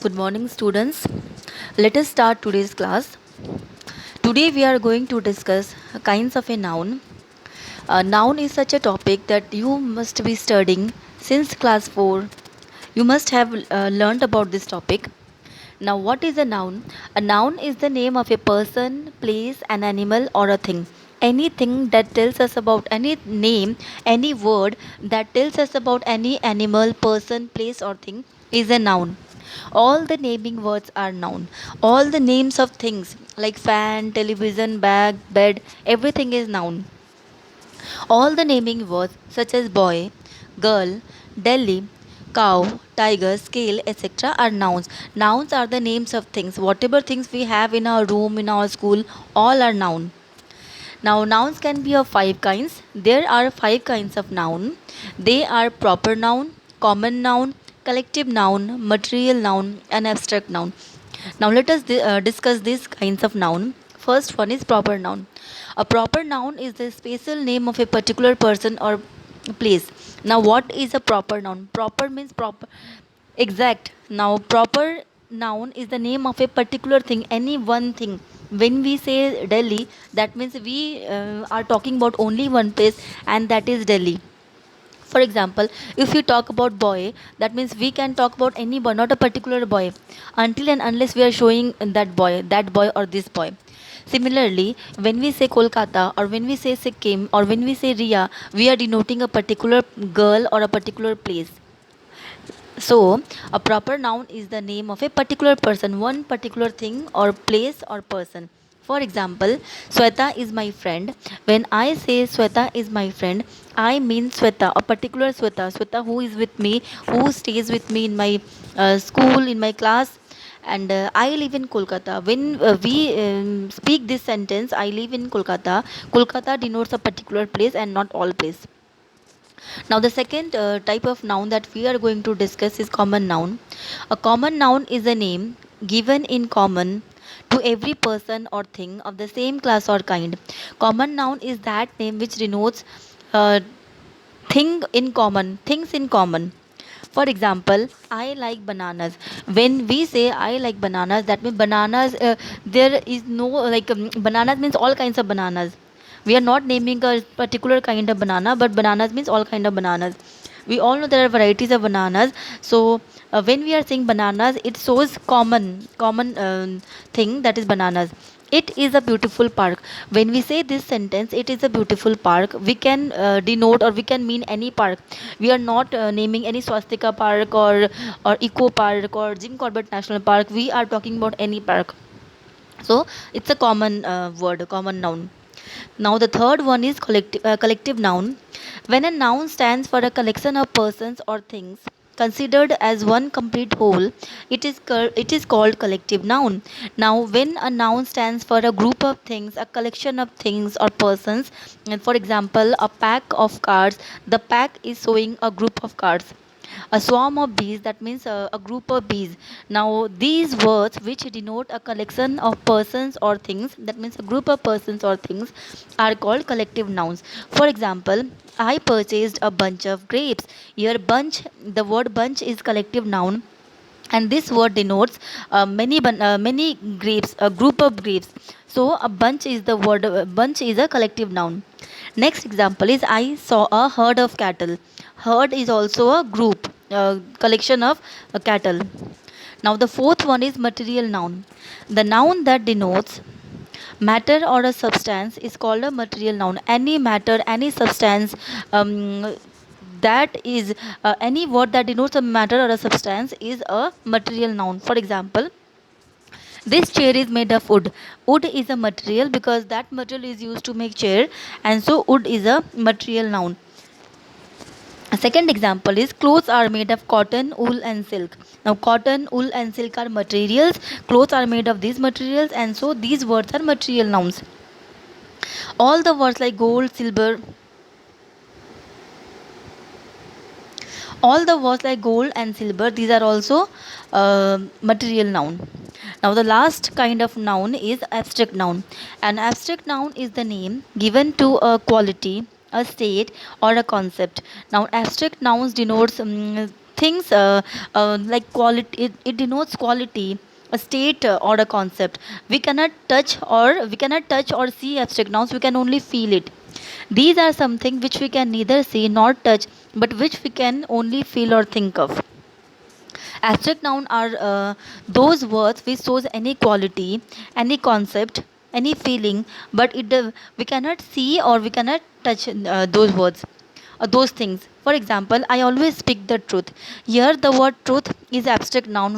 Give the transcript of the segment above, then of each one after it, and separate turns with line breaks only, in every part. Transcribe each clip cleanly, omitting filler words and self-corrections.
Good morning, students. Let us start today's class. Today, we are going to discuss kinds of a noun. A noun is such a topic that you must be studying since class 4. You must have learned about this topic. Now, what is a noun? A noun is the name of a person, place, an animal, or a thing. Anything that tells us about any name, any word that tells us about any animal, person, place, or thing is a noun. All the naming words are noun. All the names of things like fan, television, bag, bed, everything is noun. All the naming words such as boy, girl, Delhi, cow, tiger, scale, etc. are nouns. Nouns are the names of things. Whatever things we have in our room, in our school, all are noun. Now, nouns can be of five kinds. There are five kinds of noun. They are proper noun, common noun, collective noun, material noun, and abstract noun. Now, let us discuss these kinds of noun. First one is proper noun. A proper noun is the spatial name of a particular person or place. Now, what is a proper noun? Proper means proper, exact. Now, proper noun is the name of a particular thing, any one thing. When we say Delhi, that means we are talking about only one place, and that is Delhi. For example, if you talk about boy, that means we can talk about any boy, not a particular boy, until and unless we are showing that boy or this boy. Similarly, when we say Kolkata or when we say Sikkim or when we say Ria, we are denoting a particular girl or a particular place. So, a proper noun is the name of a particular person, one particular thing or place or person. For example, Sweta is my friend. When I say Sweta is my friend, I mean Sweta, a particular Sweta, Sweta who is with me, who stays with me in my school, in my class, and I live in Kolkata. When we speak this sentence, I live in Kolkata, Kolkata denotes a particular place and not all place. Now, the second type of noun that we are going to discuss is common noun. A common noun is a name given in common to every person or thing of the same class or kind. Common noun is that name which denotes uh, things in common. For example, I like bananas. When we say I like bananas, that means bananas, there is no like bananas means all kinds of bananas. We are not naming a particular kind of banana, but bananas means all kind of bananas. We all know there are varieties of bananas. So when we are saying bananas, it shows common thing, that is bananas. It is a beautiful park. When we say this sentence, it is a beautiful park, we can denote or we can mean any park. We are not naming any swastika park or eco park or Jim Corbett National Park. We are talking about any park. So it's a common word, a common noun. Now the third one is collective noun. When a noun stands for a collection of persons or things considered as one complete whole, it is called collective noun. Now when a noun stands for a group of things, a collection of things or persons, and for example a pack of cards, the pack is showing a group of cards. A swarm of bees, that means a group of bees. Now these words which denote a collection of persons or things, that means a group of persons or things, are called collective nouns. For example, I purchased a bunch of grapes. Here bunch, the word bunch is collective noun, and this word denotes many grapes, a group of grapes. So a bunch is the word, bunch is a collective noun. Next example is I saw a herd of cattle. Herd is also a group, collection of cattle. Now the fourth one is material noun. The noun that denotes matter or a substance is called a material noun. Any matter, any substance, that is any word that denotes a matter or a substance is a material noun. For example, this chair is made of wood. Wood is a material because that material is used to make chair, and so wood is a material noun. A second example is clothes are made of cotton, wool, and silk. Now, cotton, wool, and silk are materials. Clothes are made of these materials, and so these words are material nouns. All the words like gold, silver, all the words like gold and silver, these are also material noun. Now the last kind of noun is abstract noun. An abstract noun is the name given to a quality, a state, or a concept. Now abstract nouns denotes things like quality, it denotes quality, a state or a concept. We cannot touch or see abstract nouns, we can only feel it. These are something which we can neither see nor touch, but which we can only feel or think of. Abstract noun are those words which shows any quality, any concept, any feeling, but we cannot see or we cannot touch those words, those things. For example, I always speak the truth. Here, the word truth is abstract noun.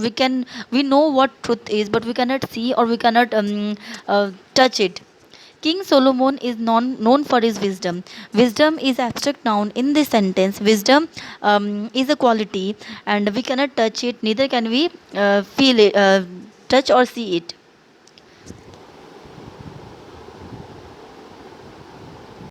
We know what truth is, but we cannot see or we cannot touch it. King Solomon is known for his wisdom. Wisdom is abstract noun in this sentence. Wisdom is a quality, and we cannot touch it, neither can we feel it, touch or see it.